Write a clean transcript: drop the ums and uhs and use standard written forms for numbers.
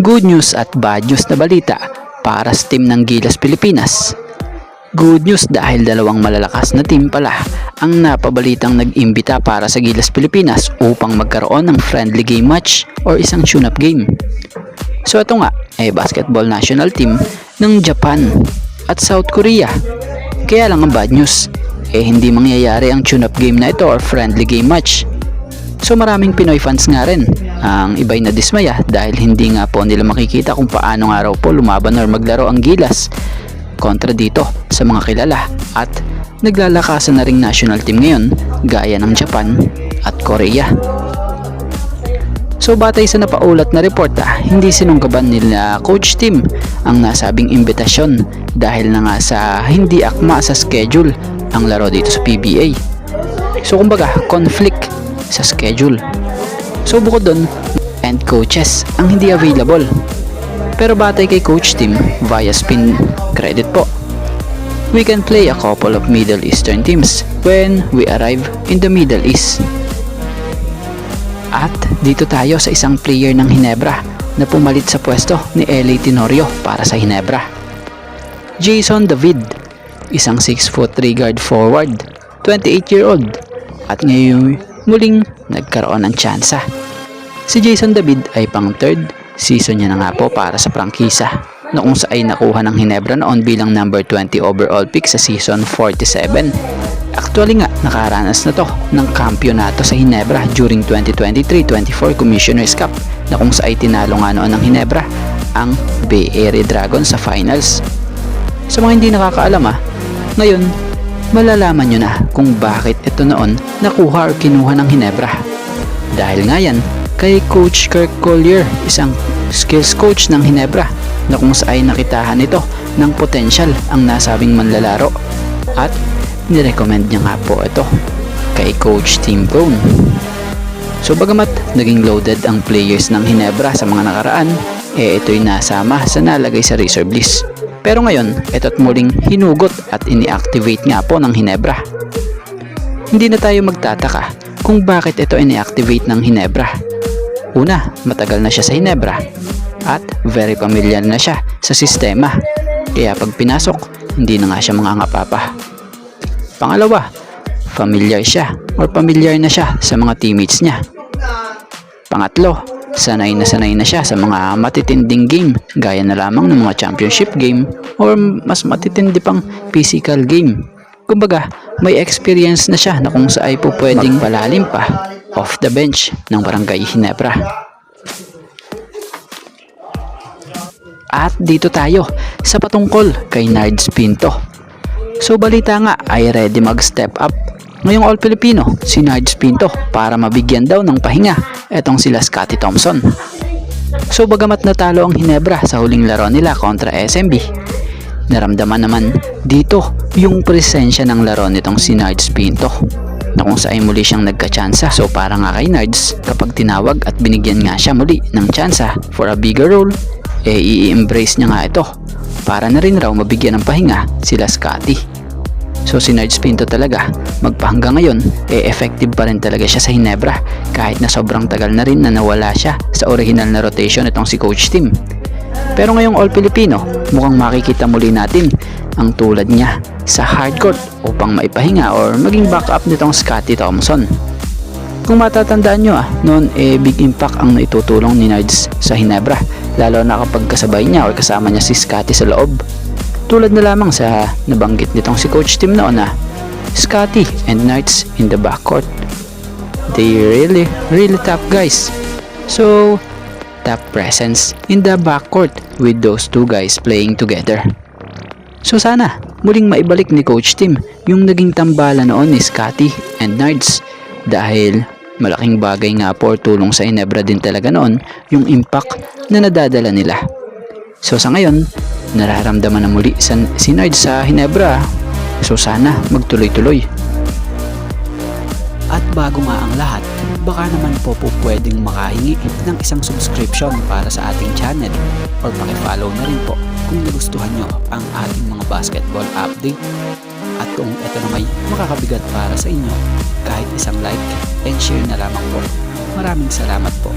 Good news at bad news na balita para sa team ng Gilas Pilipinas. Good news dahil dalawang malalakas na team pala ang napabalitang nag-imbita para sa Gilas Pilipinas upang magkaroon ng friendly game match or isang tune-up game. So ito nga ay basketball national team ng Japan at South Korea. Kaya lang ang bad news, hindi mangyayari ang tune-up game na ito or friendly game match. So maraming Pinoy fans nga rin ang iba'y nadismaya dahil hindi nga po nila makikita kung paano nga raw po lumaban or maglaro ang Gilas kontra dito sa mga kilala at naglalakasan na ring national team ngayon gaya ng Japan at Korea. So batay sa napaulat na report hindi sinunggaban nila coach team ang nasabing imbitasyon dahil na nga sa hindi akma sa schedule ang laro dito sa PBA. So kumbaga conflict sa schedule. So bukod doon, and coaches ang hindi available. Pero batay kay coach team via spin credit po, we can play a couple of Middle Eastern teams when we arrive in the Middle East. At dito tayo sa isang player ng Ginebra na pumalit sa pwesto ni LA Tenorio para sa Ginebra. Jason David, isang 6'3" guard forward, 28-year-old at ngayon muling nagkaroon ng tsansa. Si Jason David ay pang third season niya na nga po para sa prangkisa na kung saan ay nakuha ng Ginebra noon bilang number 20 overall pick sa season 47. Actually nga nakaranas na to ng kampyonato sa Ginebra during 2023-24 Commissioner's Cup na kung saan ay tinalo nga noon ng Ginebra ang Bay Area Dragons sa finals. Sa mga hindi nakakaalam ngayon malalaman nyo na kung bakit ito noon nakuha or kinuha ng Ginebra. Dahil nga yan kay Coach Kirk Collier, isang skills coach ng Ginebra na kung saan nakitahan ito ng potential ang nasabing manlalaro at nirecommend niya nga po ito kay Coach Tim Cone. So bagamat naging loaded ang players ng Ginebra sa mga nakaraan, ito'y nasama sa nalagay sa reserve list. Pero ngayon, ito't muling hinugot at ini-activate nga po ng Ginebra. Hindi na tayo magtataka kung bakit ito ini-activate ng Ginebra. Una, matagal na siya sa Ginebra at very familiar na siya sa sistema. Kaya pag pinasok, hindi na nga siya mangangapapa. Pangalawa, familiar na siya sa mga teammates niya. Pangatlo, sanay na siya sa mga matitinding game gaya na lamang ng mga championship game or mas matitindi pang physical game. Kumbaga, may experience na siya na kung saan ay po pwedeng palalim pa off the bench ng Barangay Ginebra. At dito tayo sa patungkol kay Nards Pinto. So balita nga ay ready mag-step up ngayong All-Filipino si Nards Pinto para mabigyan daw ng pahinga etong sila Scottie Thompson. So bagamat natalo ang Ginebra sa huling laro nila kontra SMB, naramdaman naman dito yung presensya ng laro nitong si Nards Pinto na kung saan muli siyang nagka-tsansa. So para nga kay Nards, kapag tinawag at binigyan nga siya muli ng tsansa for a bigger role, i-embrace niya nga ito para na rin raw mabigyan ng pahinga sila Scottie. So si Nards Pinto talaga magpahanggang ngayon effective pa rin talaga siya sa Ginebra kahit na sobrang tagal na rin na nawala siya sa original na rotation itong si Coach Tim. Pero ngayong All-Filipino mukhang makikita muli natin ang tulad niya sa hardcourt upang maipahinga or maging backup nitong Scottie Thompson. Kung matatandaan nyo noon big impact ang naitutulong ni Nards sa Ginebra lalo na kapag kasabay niya or kasama niya si Scottie sa loob. Tulad na lamang sa nabanggit nitong si Coach Tim noon Scottie and Nards in the backcourt. They really tough guys. So top presence in the backcourt with those two guys playing together. So sana muling maibalik ni Coach Tim yung naging tambala noon ni Scottie and Nards dahil malaking bagay nga po tulong sa Ginebra din talaga noon yung impact na nadadala nila. So sa ngayon, nararamdaman na muli si Nards sa Ginebra. So sana magtuloy-tuloy. At bago nga ang lahat, baka naman po pwedeng makahingi ng isang subscription para sa ating channel or pakifollow na rin po kung nagustuhan nyo ang ating mga basketball update. At kung ito na may makakabigat para sa inyo, kahit isang like and share na lamang po. Maraming salamat po.